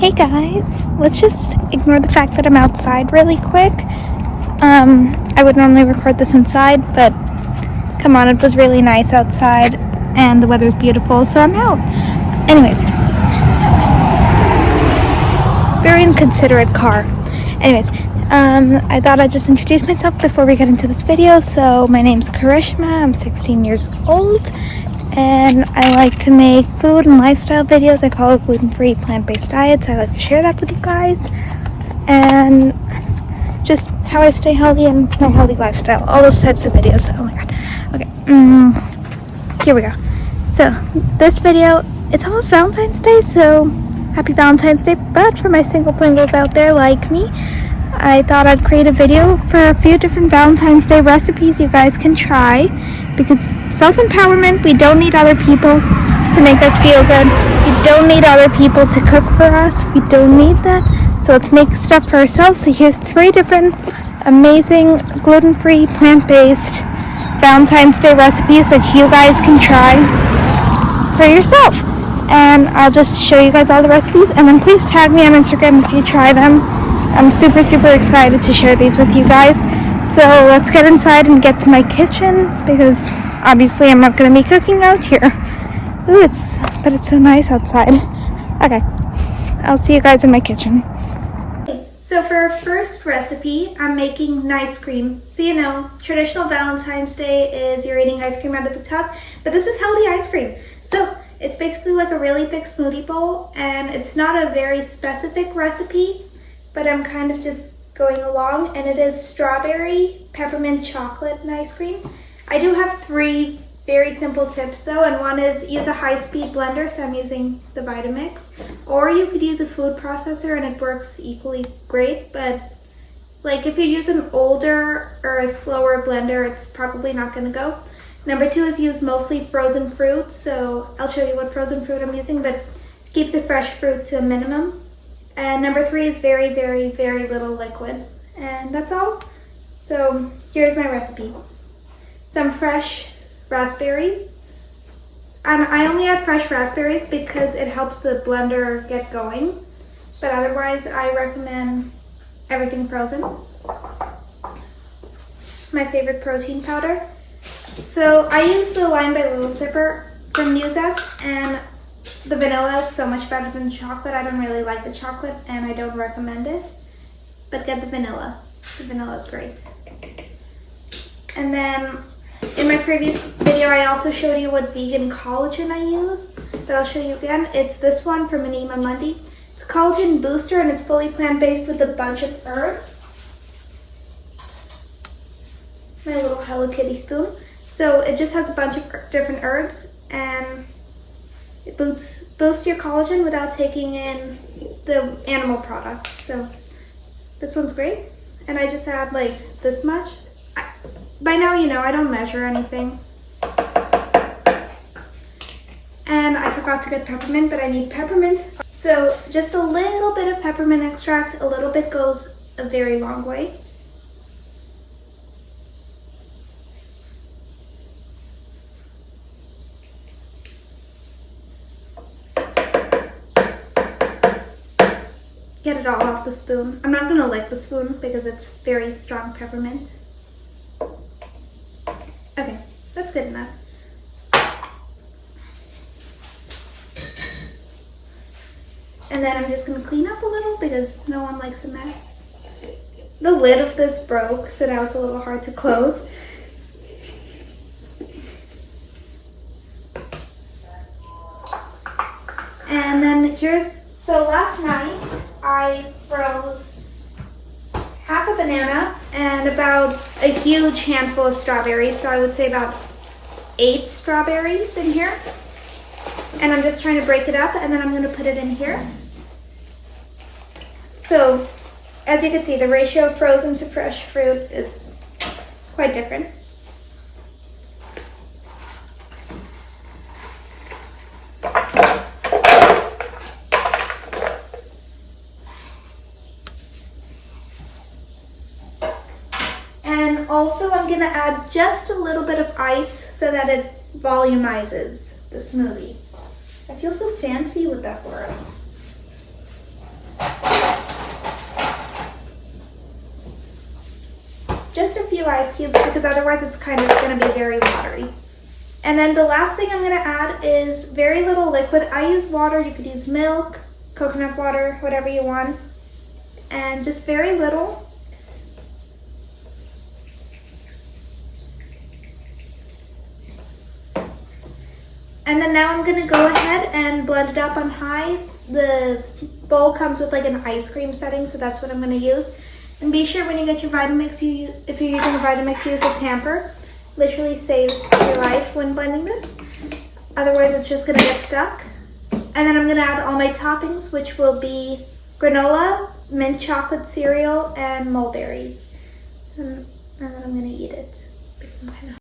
Hey guys, let's just ignore the fact that I'm outside really quick. I would normally record this inside, but come on, it was really nice outside and the weather's beautiful, so I'm out. Anyways, very inconsiderate car. Anyways, I thought I'd just introduce myself before we get into this video. So my name's Karishma, I'm 16 years old, and I like to make food and lifestyle videos. I follow gluten-free, plant-based diets. I like to share that with you guys, and just how I stay healthy and my healthy lifestyle, all those types of videos. Oh my god. Okay, here we go. So this video, it's almost Valentine's Day, so happy Valentine's Day. But for my single Pringles out there like me, I thought I'd create a video for a few different Valentine's Day recipes you guys can try, because self-empowerment, we don't need other people to make us feel good. We don't need other people to cook for us. We don't need that. So let's make stuff for ourselves. So here's 3 different amazing gluten-free, plant-based Valentine's Day recipes that you guys can try for yourself. And I'll just show you guys all the recipes, and then please tag me on Instagram if you try them. I'm super excited to share these with you guys. So let's get inside and get to my kitchen, because obviously I'm not going to be cooking out here. Ooh, but it's so nice outside. Okay, I'll see you guys in my kitchen. So for our first recipe, I'm making ice cream. So you know, traditional Valentine's Day is you're eating ice cream out of the tub, but this is healthy ice cream. So it's basically like a really thick smoothie bowl, and it's not a very specific recipe, but I'm kind of just going along, and it is strawberry peppermint chocolate and ice cream. I do have 3 very simple tips though, and one is use a high-speed blender, so I'm using the Vitamix, or you could use a food processor and it works equally great, but like if you use an older or a slower blender, it's probably not going to go. Number 2 is use mostly frozen fruit, so I'll show you what frozen fruit I'm using, but keep the fresh fruit to a minimum. And number 3 is very little liquid, and that's all. So here's my recipe. Some fresh raspberries, and I only add fresh raspberries because it helps the blender get going, but otherwise I recommend everything frozen. My favorite protein powder. So I use the Line by Little Sipper from Newzest, and the vanilla is so much better than chocolate. I don't really like the chocolate and I don't recommend it, but get the vanilla. The vanilla is great. And then in my previous video, I also showed you what vegan collagen I use, but I'll show you again. It's this one from Anima Mundi. It's a collagen booster, and it's fully plant-based with a bunch of herbs. My little Hello Kitty spoon. So it just has a bunch of different herbs, and it boosts your collagen without taking in the animal products. So this one's great, and I just add like this much. By now, you know, I don't measure anything. And I forgot to get peppermint, but I need peppermint. So just a little bit of peppermint extract, a little bit goes a very long way. Get it all off the spoon. I'm not gonna lick the spoon because it's very strong peppermint. Okay, that's good enough. And then I'm just gonna clean up a little because no one likes a mess. The lid of this broke, so now it's a little hard to close. And then so last night I froze half a banana and about a huge handful of strawberries, so I would say about 8 strawberries in here. And I'm just trying to break it up, and then I'm going to put it in here. So as you can see, the ratio of frozen to fresh fruit is quite different. Also, I'm going to add just a little bit of ice so that it volumizes the smoothie. I feel so fancy with that word. just a few ice cubes because otherwise it's kind of going to be very watery. And then the last thing I'm going to add is very little liquid. I use water. You could use milk, coconut water, whatever you want. And just very little. And then now I'm going to go ahead and blend it up on high. The bowl comes with like an ice cream setting, so that's what I'm going to use. And be sure when you get your Vitamix, if you're using a Vitamix, use a tamper. Literally saves your life when blending this. Otherwise, it's just going to get stuck. And then I'm going to add all my toppings, which will be granola, mint chocolate cereal, and mulberries. And then I'm going to eat it because I'm kind of...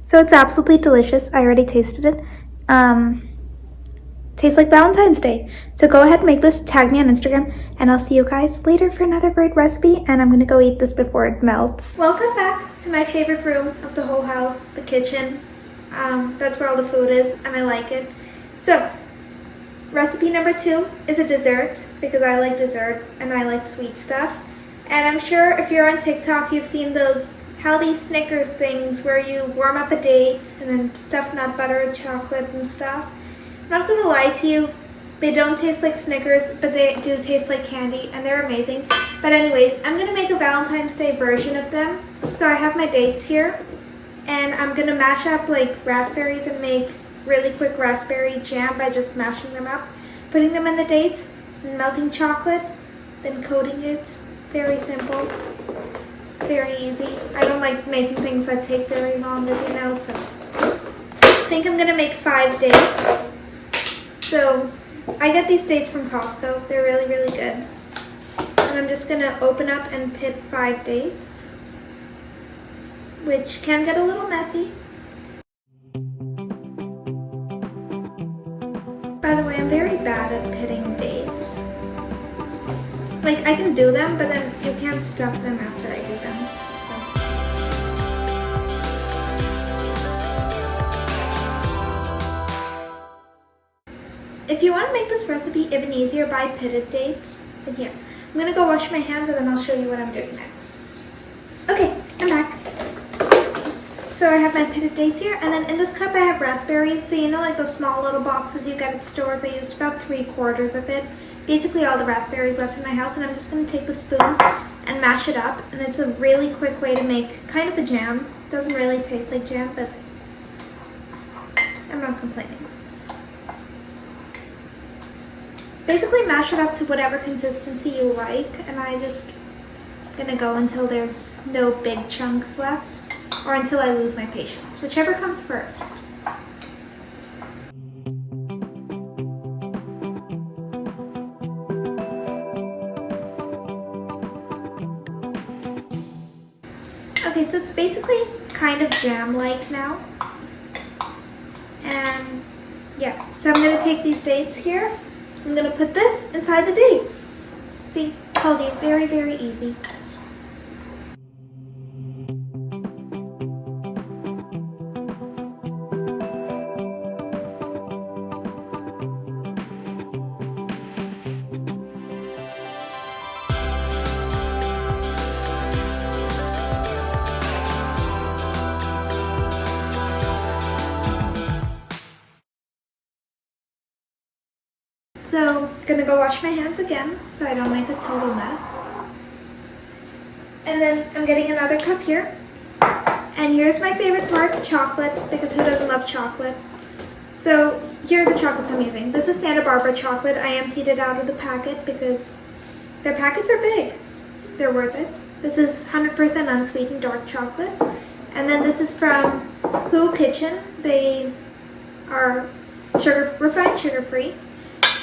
So it's absolutely delicious. I already tasted it. Tastes like Valentine's Day. So go ahead and make this, tag me on Instagram, and I'll see you guys later for another great recipe, and I'm gonna go eat this before it melts. Welcome back to my favorite room of the whole house, the kitchen. That's where all the food is, and I like it. So, recipe number 2 is a dessert, because I like dessert, and I like sweet stuff. And I'm sure if you're on TikTok, you've seen those healthy Snickers things where you warm up a date and then stuff nut butter and chocolate and stuff. I'm not gonna lie to you, they don't taste like Snickers, but they do taste like candy and they're amazing. But anyways, I'm gonna make a Valentine's Day version of them. So I have my dates here and I'm gonna mash up like raspberries and make really quick raspberry jam by just mashing them up, putting them in the dates, and melting chocolate, then coating it. Very simple. Very easy. I don't like making things that take very long, as you know, so I think I'm gonna make 5 dates. So I get these dates from Costco. They're really, really good. And I'm just gonna open up and pit 5 dates, which can get a little messy. By the way, I'm very bad at pitting dates. Like, I can do them, but then you can't stuff them after I do them. So. If you want to make this recipe even easier, buy pitted dates. But yeah, I'm gonna go wash my hands and then I'll show you what I'm doing next. Okay, I'm back. So I have my pitted dates here, and then in this cup I have raspberries. So you know, like those small little boxes you get at stores, I used about 3/4 of it. Basically all the raspberries left in my house, and I'm just going to take the spoon and mash it up, and it's a really quick way to make kind of a jam. It doesn't really taste like jam, but I'm not complaining. Basically mash it up to whatever consistency you like, and I just gonna go until there's no big chunks left, or until I lose my patience, whichever comes first. Okay, so it's basically kind of jam-like now. And yeah, so I'm gonna take these dates here. I'm gonna put this inside the dates. See, told you, very, very easy. So, gonna go wash my hands again so I don't make a total mess. And then I'm getting another cup here. And here's my favorite part, the chocolate, because who doesn't love chocolate? So here the chocolate's amazing. This is Santa Barbara chocolate. I emptied it out of the packet because their packets are big. They're worth it. This is 100% unsweetened dark chocolate. And then this is from Who Kitchen. They are refined sugar-free.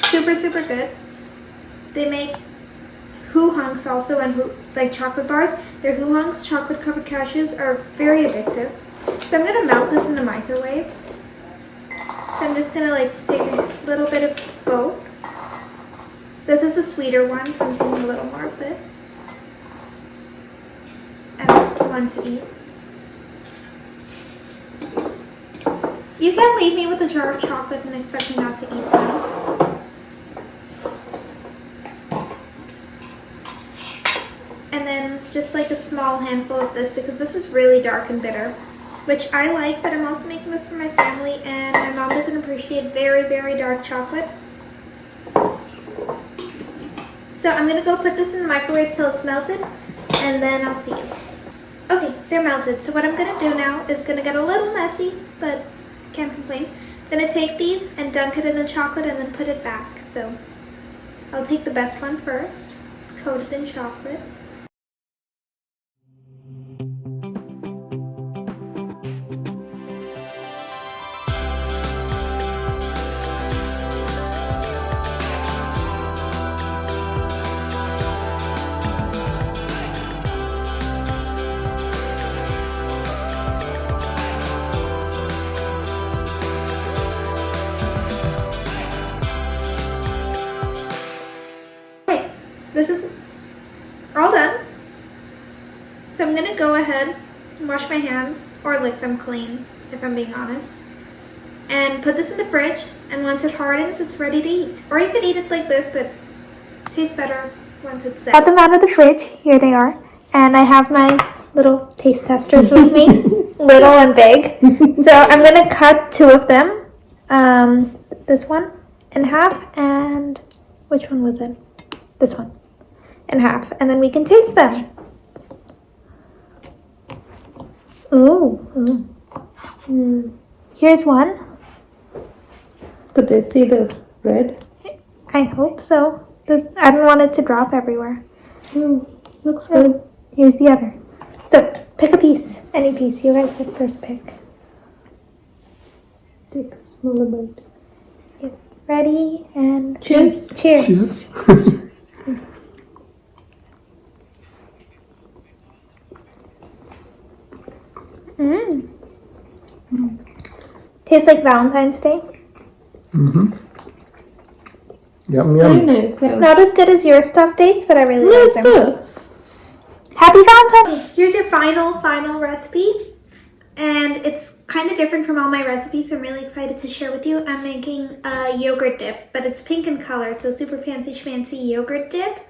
Super, super good. They make Who Hunks also, and like chocolate bars. Their Who Hunks chocolate covered cashews are very addictive. So I'm gonna melt this in the microwave. So I'm just gonna like take a little bit of both. This is the sweeter one, so I'm taking a little more of this. And one to eat. You can't leave me with a jar of chocolate and expect me not to eat some. And then just like a small handful of this, because this is really dark and bitter, which I like, but I'm also making this for my family, and my mom doesn't appreciate very, very dark chocolate. So I'm gonna go put this in the microwave till it's melted, and then I'll see you. Okay, they're melted. So what I'm gonna do now is gonna get a little messy, but can't complain. I'm gonna take these and dunk it in the chocolate and then put it back. So I'll take the best one first, coat it in chocolate. This is all done. So I'm gonna go ahead and wash my hands, or lick them clean, if I'm being honest, and put this in the fridge, and once it hardens, it's ready to eat. Or you could eat it like this, but it tastes better once it's set. Got them out of the fridge, here they are, and I have my little taste testers with me, little and big. So I'm gonna cut two of them, this one in half, and which one was it? This one in half, and then we can taste them. Ooh. Here's one. Could they see the bread? I hope so. I don't want it to drop everywhere. Looks good. Here's the other. So pick a piece, any piece. You guys get first pick. Take a smaller bite. Ready and cheers. Cheers. Tastes like Valentine's Day. Yum, Very yum. nice. Yeah. Not as good as your stuffed dates, but I really like It's them. good. Happy Valentine's! Here's your final recipe. And it's kind of different from all my recipes, so I'm really excited to share with you. I'm making a yogurt dip, but it's pink in color, so super fancy schmancy yogurt dip.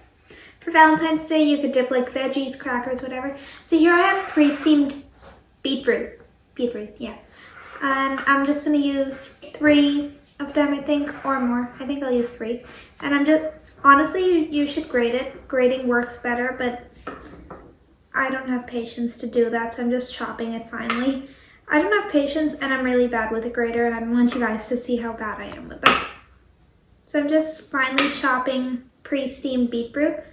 For Valentine's Day, you could dip like veggies, crackers, whatever. So here I have pre-steamed beetroot, yeah. And I'm just gonna use 3 of them, I think, or more. I think I'll use 3. And I'm just, honestly, you should grate it. Grating works better, but I don't have patience to do that, so I'm just chopping it finely. I don't have patience, and I'm really bad with a grater, and I want you guys to see how bad I am with that. So I'm just finely chopping pre-steamed beetroot.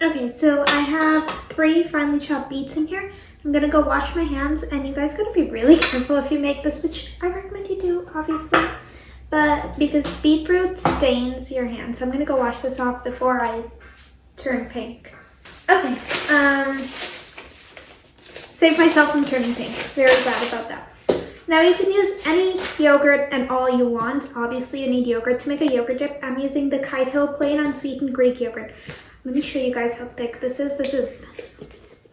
Okay, so I have 3 finely chopped beets in here. I'm gonna go wash my hands, and you guys gotta be really careful if you make this, which I recommend you do, obviously, but because beetroot stains your hands, so I'm gonna go wash this off before I turn pink. Okay, save myself from turning pink. Very bad about that. Now you can use any yogurt and all you want. Obviously you need yogurt to make a yogurt dip. I'm using the Kite Hill plain unsweetened Greek yogurt. Let me show you guys how thick this is.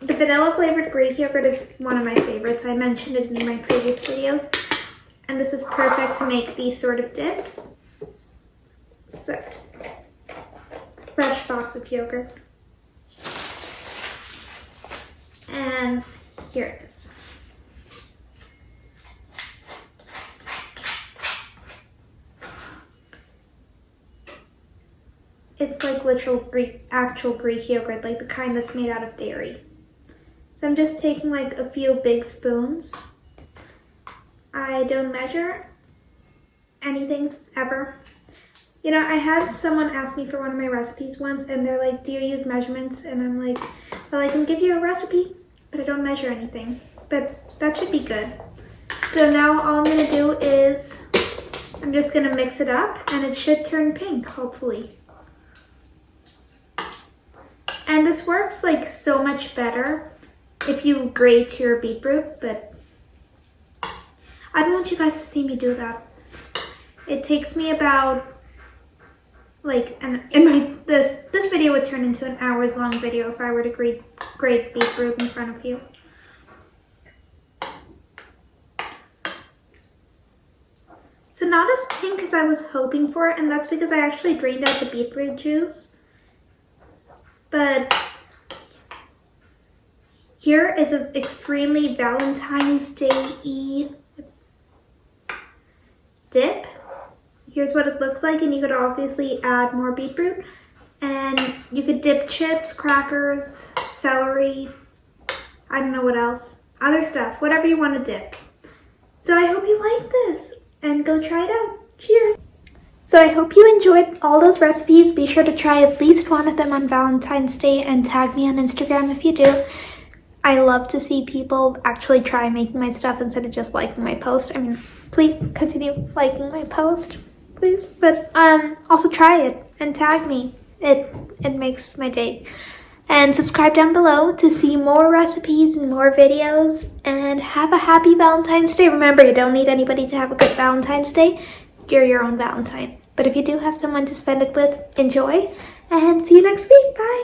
The vanilla flavored Greek yogurt is one of my favorites. I mentioned it in my previous videos. And this is perfect to make these sort of dips. So, fresh box of yogurt. And here it is. It's like actual Greek yogurt, like the kind that's made out of dairy. So I'm just taking like a few big spoons. I don't measure anything ever. You know, I had someone ask me for one of my recipes once and they're like, do you use measurements? And I'm like, well, I can give you a recipe, but I don't measure anything. But that should be good. So now all I'm gonna do is, I'm just gonna mix it up and it should turn pink, hopefully. And this works like so much better if you grate your beetroot, but I don't want you guys to see me do that. It takes me about like, this video would turn into an hours long video if I were to grate beetroot in front of you. So not as pink as I was hoping for, and that's because I actually drained out the beetroot juice. But here is an extremely Valentine's Day-y dip. Here's what it looks like, and you could obviously add more beetroot. And you could dip chips, crackers, celery, I don't know what else, other stuff, whatever you want to dip. So I hope you like this, and go try it out. Cheers! So I hope you enjoyed all those recipes. Be sure to try at least one of them on Valentine's Day and tag me on Instagram if you do. I love to see people actually try making my stuff instead of just liking my post. I mean, please continue liking my post, please. But also try it and tag me. It makes my day. And subscribe down below to see more recipes and more videos. And have a happy Valentine's Day. Remember, you don't need anybody to have a good Valentine's Day. You're your own Valentine. But if you do have someone to spend it with, enjoy. And see you next week. Bye.